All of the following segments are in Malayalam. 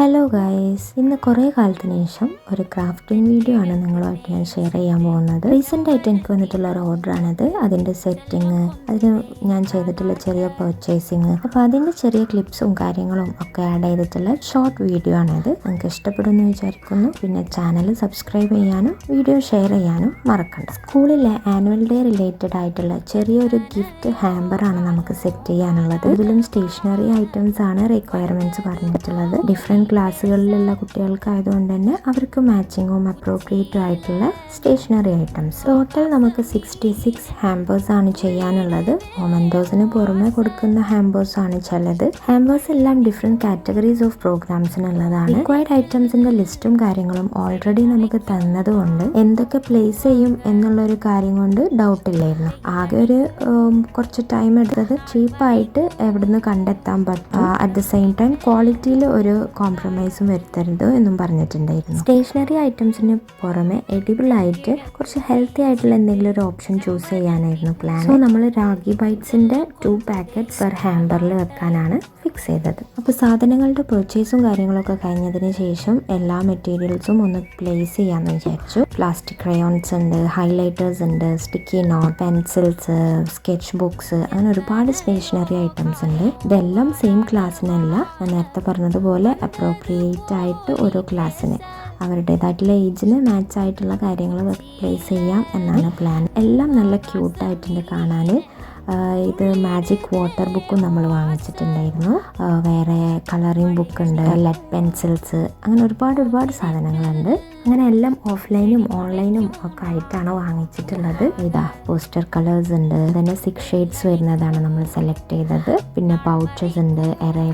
ഹലോ ഗൈസ്, ഇന്ന് കുറേ കാലത്തിന് ശേഷം ഒരു ക്രാഫ്റ്റിംഗ് വീഡിയോ ആണ് നിങ്ങളുമായിട്ട് ഞാൻ ഷെയർ ചെയ്യാൻ പോകുന്നത്. റീസെൻ്റ് ആയിട്ട് എനിക്ക് വന്നിട്ടുള്ള ഒരു ഓർഡറാണിത്. അതിൻ്റെ സെറ്റിങ്, അതിന് ഞാൻ ചെയ്തിട്ടുള്ള ചെറിയ പർച്ചേസിങ്, അപ്പോൾ അതിൻ്റെ ചെറിയ ക്ലിപ്സും കാര്യങ്ങളും ഒക്കെ ആഡ് ചെയ്തിട്ടുള്ള ഷോർട്ട് വീഡിയോ ആണിത്. നിങ്ങൾക്ക് ഇഷ്ടപ്പെടുമെന്ന് വിചാരിക്കുന്നു. പിന്നെ ചാനൽ സബ്സ്ക്രൈബ് ചെയ്യാനും വീഡിയോ ഷെയർ ചെയ്യാനും മറക്കണ്ട. സ്കൂളിലെ ആനുവൽ ഡേ റിലേറ്റഡ് ആയിട്ടുള്ള ചെറിയൊരു ഗിഫ്റ്റ് ഹാമ്പറാണ് നമുക്ക് സെറ്റ് ചെയ്യാനുള്ളത്. ഇതിലും സ്റ്റേഷനറി ഐറ്റംസ് ആണ് റിക്വയർമെൻറ്റ്സ് പറഞ്ഞിട്ടുള്ളത്. ഡിഫറെൻറ്റ് ക്ലാസ്സുകളിലുള്ള കുട്ടികൾക്കായതുകൊണ്ട് തന്നെ അവർക്ക് മാച്ചിങ്ങും അപ്രോപ്രിയേറ്റും ആയിട്ടുള്ള സ്റ്റേഷനറി ഐറ്റംസ്. ടോട്ടൽ നമുക്ക് 66 ഹാമ്പേഴ്സ് ആണ് ചെയ്യാനുള്ളത്. മൊമെൻറ്റോസിന് പുറമെ കൊടുക്കുന്ന ഹാമ്പേഴ്സ് ആണ് ചിലത്. ഹാമ്പേഴ്സ് എല്ലാം ഡിഫറെൻറ്റ് കാറ്റഗറീസ് ഓഫ് പ്രോഗ്രാംസിനുള്ളതാണ്. റിക്വയർഡ് ഐറ്റംസിന്റെ ലിസ്റ്റും കാര്യങ്ങളും ഓൾറെഡി നമുക്ക് തന്നതുകൊണ്ട് എന്തൊക്കെ പ്ലേസ് ചെയ്യും എന്നുള്ളൊരു കാര്യം കൊണ്ട് ഡൗട്ട് ഇല്ലായിരുന്നു. ആകെ ഒരു കുറച്ച് ടൈം എടുത്തത് ചീപ്പായിട്ട് എവിടുന്ന് കണ്ടെത്താൻ പറ്റും, അറ്റ് ദ സെയിം ടൈം ക്വാളിറ്റിയിൽ ഒരു കോംപ്രമൈസും വരുത്തരുത് എന്നും പറഞ്ഞിട്ടുണ്ടായിരുന്നു. സ്റ്റേഷനറി ഐറ്റംസിന് പുറമെ എഡിബിൾ ആയിട്ട് കുറച്ച് ഹെൽത്തി ആയിട്ടുള്ള എന്തെങ്കിലും ഒരു ഓപ്ഷൻ ചൂസ് ചെയ്യാനായിരുന്നു പ്ലാൻ. സോ നമ്മൾ റാഗി ബൈറ്റ്സിന്റെ 2 പാക്കറ്റ്സ് പെർ ഹാമ്പറിൽ വെക്കാനാണ് ഫിക്സ് ചെയ്തത്. അപ്പോൾ സാധനങ്ങളുടെ പർച്ചേസും കാര്യങ്ങളൊക്കെ കഴിഞ്ഞതിന് ശേഷം എല്ലാ മെറ്റീരിയൽസും ഒന്ന് പ്ലേസ് ചെയ്യാമെന്ന് വിചാരിച്ചു. പ്ലാസ്റ്റിക് ക്രയോൺസ് ഉണ്ട്, ഹൈലൈറ്റേഴ്സ് ഉണ്ട്, sticky note, pencils, sketch books, അങ്ങനെ ഒരുപാട് സ്റ്റേഷനറി ഐറ്റംസ് ഉണ്ട്. ഇതെല്ലാം സെയിം ക്ലാസ്സിനല്ല, ഞാൻ നേരത്തെ പറഞ്ഞതുപോലെ അപ്രോപ്രിയേറ്റ് ആയിട്ട് ഓരോ ക്ലാസ്സിന് അവരുടേതായിട്ടുള്ള ഏജിന് മാച്ച് ആയിട്ടുള്ള കാര്യങ്ങൾ പ്ലേസ് ചെയ്യാം എന്നാണ് പ്ലാൻ. എല്ലാം നല്ല ക്യൂട്ടായിട്ടുണ്ട് കാണാൻ. ഇത് മാജിക് വാട്ടർ ബുക്കും നമ്മൾ വാങ്ങിച്ചിട്ടുണ്ടായിരുന്നു. വേറെ കളറിങ് ബുക്ക് ഉണ്ട്, ലെഡ് പെൻസിൽസ്, അങ്ങനെ ഒരുപാട് സാധനങ്ങളുണ്ട്. അങ്ങനെ എല്ലാം ഓഫ്ലൈനും ഓൺലൈനും ഒക്കെ ആയിട്ടാണ് വാങ്ങിച്ചിട്ടുള്ളത്. ഇതാ പോസ്റ്റർ കളേഴ്സ് ഉണ്ട്, തന്നെ 6 ഷെയ്ഡ്സ് വരുന്നതാണ് നമ്മൾ സെലക്ട് ചെയ്തത്. പിന്നെ പൗച്ചസ് ഉണ്ട്,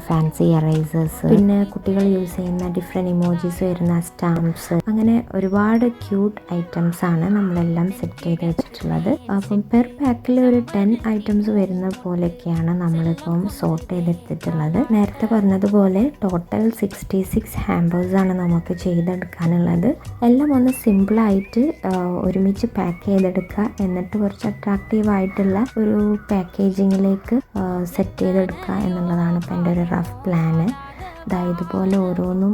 ഫാൻസി എറേസേഴ്സ്, പിന്നെ കുട്ടികൾ യൂസ് ചെയ്യുന്ന ഡിഫറെൻറ്റ് ഇമോജീസ് വരുന്ന സ്റ്റാമ്പ്സ്, അങ്ങനെ ഒരുപാട് ക്യൂട്ട് ഐറ്റംസ് ആണ് നമ്മളെല്ലാം സെറ്റ് ചെയ്ത് വെച്ചിട്ടുള്ളത്. അപ്പം പെർ പാക്കിൽ ഒരു 10 ഐറ്റംസ് വരുന്ന പോലെയൊക്കെയാണ് നമ്മളിപ്പം സോർട്ട് ചെയ്തെടുത്തിട്ടുള്ളത്. നേരത്തെ പറഞ്ഞതുപോലെ ടോട്ടൽ 66 ഹാമ്പേഴ്സ് ആണ് നമുക്ക് ചെയ്തെടുക്കാനുള്ളത്. എല്ലാം ഒന്ന് സിമ്പിളായിട്ട് ഒരുമിച്ച് പാക്ക് ചെയ്തെടുക്കുക, എന്നിട്ട് കുറച്ച് അട്രാക്റ്റീവ് ആയിട്ടുള്ള ഒരു പാക്കേജിങ്ങിലേക്ക് സെറ്റ് ചെയ്തെടുക്കുക എന്നുള്ളതാണ് ഇപ്പം എൻ്റെ ഒരു റഫ് പ്ലാന്. ഇതുപോലെ ഓരോന്നും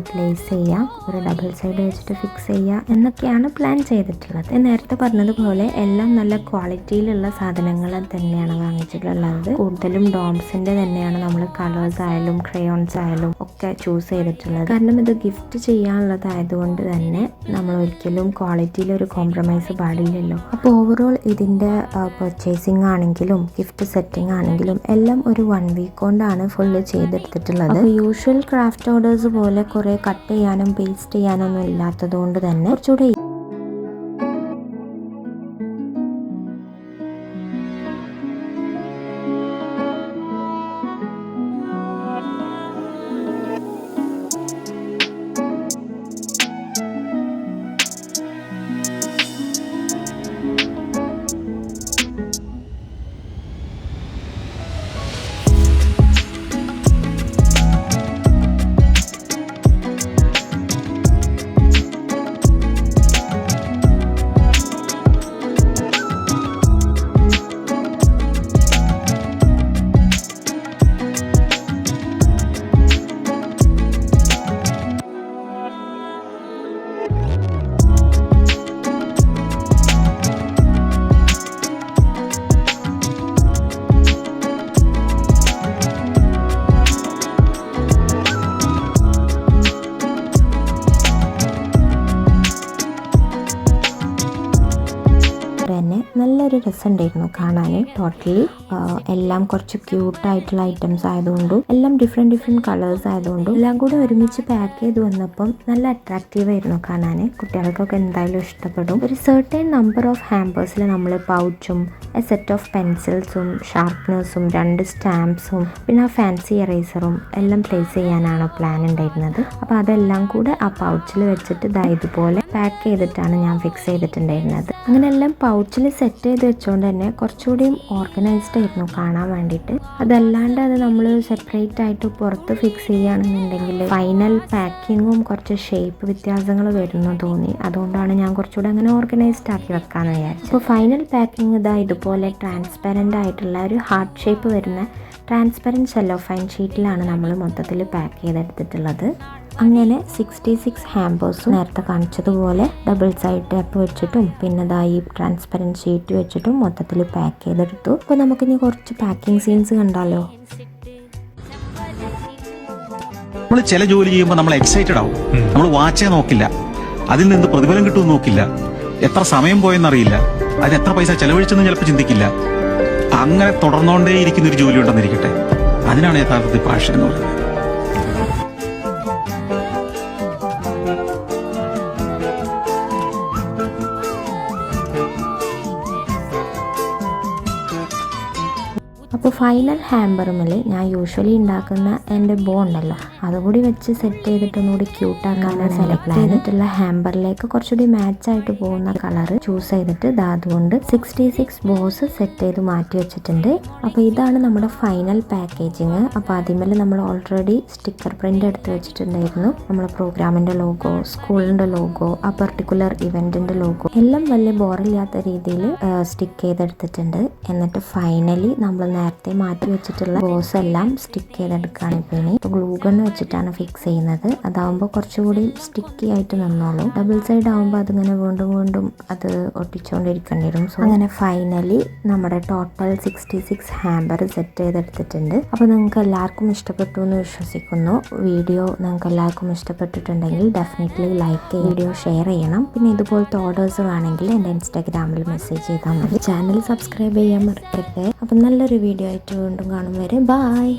പ്ലേസ് ചെയ്യാം, ഒരു ഡബിൾ സൈഡ് വെച്ചിട്ട് ഫിക്സ് ചെയ്യുക എന്നൊക്കെയാണ് പ്ലാൻ ചെയ്തിട്ടുള്ളത്. നേരത്തെ പറഞ്ഞതുപോലെ എല്ലാം നല്ല ക്വാളിറ്റിയിലുള്ള സാധനങ്ങൾ തന്നെയാണ് വാങ്ങിച്ചിട്ടുള്ളത്. കൂടുതലും ഡോംസിൻ്റെ തന്നെയാണ് നമ്മൾ കളേഴ്സ് ആയാലും ക്രയോൺസ് ആയാലും ഒക്കെ ചൂസ് ചെയ്തിട്ടുള്ളത്. കാരണം ഇത് ഗിഫ്റ്റ് ചെയ്യാനുള്ളതായതുകൊണ്ട് തന്നെ നമ്മൾ ഒരിക്കലും ക്വാളിറ്റിയിൽ ഒരു കോംപ്രമൈസ് പാടില്ലല്ലോ. അപ്പോൾ ഓവറോൾ ഇതിൻ്റെ പർച്ചേസിങ് ആണെങ്കിലും ഗിഫ്റ്റ് സെറ്റിംഗ് ആണെങ്കിലും എല്ലാം ഒരു 1 വീക്ക് കൊണ്ടാണ് ഫുള്ള് ചെയ്തെടുത്തിട്ടുള്ളത്. യൂഷ്വൽ ക്രാഫ്റ്റ് ഓർഡേഴ്സ് പോലെ കുറേ കട്ട് ചെയ്യാനും പേസ്റ്റ് ചെയ്യാനൊന്നും ഇല്ലാത്തത് കൊണ്ട് തന്നെ കുറച്ചുകൂടെ തന്നെ നല്ലൊരു രസമുണ്ടായിരുന്നു കാണാൻ. ടോട്ടലി എല്ലാം കുറച്ച് ക്യൂട്ടായിട്ടുള്ള ഐറ്റംസ് ആയതുകൊണ്ടും എല്ലാം ഡിഫറെൻറ്റ് കളേഴ്സ് ആയതുകൊണ്ടും എല്ലാം കൂടെ ഒരുമിച്ച് പാക്ക് ചെയ്ത് വന്നപ്പം നല്ല അട്രാക്റ്റീവ് ആയിരുന്നു കാണാൻ. കുട്ടികൾക്കൊക്കെ എന്തായാലും ഇഷ്ടപ്പെടും. ഒരു സർട്ടൻ നമ്പർ ഓഫ് ഹാമ്പേഴ്സിൽ നമ്മൾ പൗച്ചും എ സെറ്റ് ഓഫ് പെൻസിൽസും ഷാർപ്നേഴ്സും 2 സ്റ്റാമ്പ്സും പിന്നെ ഫാൻസി എറേസറും എല്ലാം പ്ലേസ് ചെയ്യാനാണ് പ്ലാൻ ഉണ്ടായിരുന്നത്. അപ്പോൾ അതെല്ലാം കൂടെ ആ പൗച്ചിൽ വെച്ചിട്ട് ഇതുപോലെ പാക്ക് ചെയ്തിട്ടാണ് ഞാൻ ഫിക്സ് ചെയ്തിട്ടുണ്ടായിരുന്നത്. അങ്ങനെ എല്ലാം പൗച്ചിൽ സെറ്റ് ചെയ്ത് വെച്ചുകൊണ്ട് തന്നെ കുറച്ചുകൂടി ഓർഗനൈസ്ഡ് ആയിരുന്നു കാണാൻ വേണ്ടിയിട്ട്. അതല്ലാണ്ട് അത് നമ്മൾ സെപ്പറേറ്റ് ആയിട്ട് പുറത്ത് ഫിക്സ് ചെയ്യുകയാണെന്നുണ്ടെങ്കിൽ ഫൈനൽ പാക്കിങ്ങും കുറച്ച് ഷേപ്പ് വ്യത്യാസങ്ങൾ വരുന്നു തോന്നി. അതുകൊണ്ടാണ് ഞാൻ കുറച്ചുകൂടെ അങ്ങനെ ഓർഗനൈസ്ഡ് ആക്കി വെക്കാമെന്ന് വിചാരിച്ചു. അപ്പോൾ ഫൈനൽ പാക്കിങ് ഇതുപോലെ ട്രാൻസ്പെറൻ്റ് ആയിട്ടുള്ള ഒരു ഹാർട്ട് ഷേപ്പ് വരുന്ന ട്രാൻസ്പെറൻറ്റ് സെല്ലോഫൈൻ ഷീറ്റിലാണ് നമ്മൾ മൊത്തത്തിൽ പാക്ക് ചെയ്തെടുത്തിട്ടുള്ളത്. അങ്ങനെ 66 ഹാമ്പേഴ്സും നേരത്തെ കാണിച്ചതുപോലെ ഡബിൾ സൈഡ് ടാപ്പ് വെച്ചിട്ടും പിന്നെ ഈ ട്രാൻസ്പെറൻറ്റ് ഷീറ്റ് വെച്ചിട്ടും മൊത്തത്തിൽ പാക്ക് ചെയ്തെടുത്തു. അപ്പോൾ നമുക്കിനി കുറച്ച് പാക്കിംഗ് സീൻസ് കണ്ടാലോ. നമ്മൾ ചില ജോലി ചെയ്യുമ്പോൾ നമ്മൾ എക്സൈറ്റഡ് ആവും. നമ്മൾ വാച്ചേ നോക്കില്ല, അതിൽ നിന്ന് പ്രതിഫലം കിട്ടുമെന്ന് നോക്കില്ല, എത്ര സമയം പോയെന്നറിയില്ല, അതിന് എത്ര പൈസ ചെലവഴിച്ചെന്ന് ചിലപ്പോൾ ചിന്തിക്കില്ല. അങ്ങനെ തുടർന്നുകൊണ്ടേ ഇരിക്കുന്ന ഒരു ജോലി ഉണ്ടെന്നിരിക്കട്ടെ, അതിനാണ് യഥാർത്ഥത്തിൽ പാഷൻ എന്ന് പറയുന്നത്. അപ്പോൾ ഫൈനൽ ഹാമ്പറുമിൽ ഞാൻ യൂഷ്വലി ഉണ്ടാക്കുന്ന എൻ്റെ ബോ ഉണ്ടല്ലോ അതുകൂടി വെച്ച് സെറ്റ് ചെയ്തിട്ട് ഒന്നുകൂടി ക്യൂട്ടാക്കാനാണ് സെലക്ട് ചെയ്തിട്ടുള്ള ഹാമ്പറിലേക്ക് കുറച്ചുകൂടി മാച്ചായിട്ട് പോകുന്ന കളർ ചൂസ് ചെയ്തിട്ട് അതുകൊണ്ട് 66 ബോസ് സെറ്റ് ചെയ്ത് മാറ്റി വെച്ചിട്ടുണ്ട്. അപ്പോൾ ഇതാണ് നമ്മുടെ ഫൈനൽ പാക്കേജിങ്. അപ്പോൾ അതിന്മേൽ നമ്മൾ ഓൾറെഡി സ്റ്റിക്കർ പ്രിൻ്റ് എടുത്ത് വെച്ചിട്ടുണ്ടായിരുന്നു. നമ്മുടെ പ്രോഗ്രാമിൻ്റെ ലോഗോ, സ്കൂളിൻ്റെ ലോഗോ, ആ പെർട്ടിക്കുലർ ഇവൻറ്റിൻ്റെ ലോഗോ എല്ലാം വലിയ ബോറില്ലാത്ത രീതിയിൽ സ്റ്റിക്ക് ചെയ്തെടുത്തിട്ടുണ്ട്. എന്നിട്ട് ഫൈനലി നമ്മൾ നേരത്തെ മാറ്റി വെച്ചിട്ടുള്ള ബോസ് എല്ലാം സ്റ്റിക്ക് ചെയ്തെടുക്കുകയാണ്. ഇപ്പോൾ ഗ്ലൂ ഗൺ വെച്ചിട്ടാണ് ഫിക്സ് ചെയ്യുന്നത്. അതാവുമ്പോൾ കുറച്ചുകൂടി സ്റ്റിക്കി ആയിട്ട് നിന്നോളും. ഡബിൾ സൈഡ് ആകുമ്പോൾ അതിങ്ങനെ വീണ്ടും വീണ്ടും അത് ഒട്ടിച്ചുകൊണ്ടിരിക്കേണ്ടി വരും. സോ അങ്ങനെ ഫൈനലി നമ്മുടെ ടോട്ടൽ 66 ഹാമ്പർ സെറ്റ് ചെയ്തെടുത്തിട്ടുണ്ട്. അപ്പോൾ നിങ്ങൾക്ക് എല്ലാവർക്കും ഇഷ്ടപ്പെട്ടു എന്ന് വിശ്വസിക്കുന്നു. വീഡിയോ നിങ്ങൾക്ക് എല്ലാവർക്കും ഇഷ്ടപ്പെട്ടിട്ടുണ്ടെങ്കിൽ ഡെഫിനറ്റ്ലി ലൈക്ക് ചെയ്യുക, വീഡിയോ ഷെയർ ചെയ്യണം. പിന്നെ ഇതുപോലത്തെ ഓർഡേഴ്സ് വേണമെങ്കിൽ എൻ്റെ ഇൻസ്റ്റാഗ്രാമിൽ മെസ്സേജ് ചെയ്താൽ മതി. ചാനൽ സബ്സ്ക്രൈബ് ചെയ്യാൻ മറക്കരുത്. അപ്പം നല്ലൊരു വീഡിയോ ആയിട്ട് വീണ്ടും കാണും വരെ. ബായ്.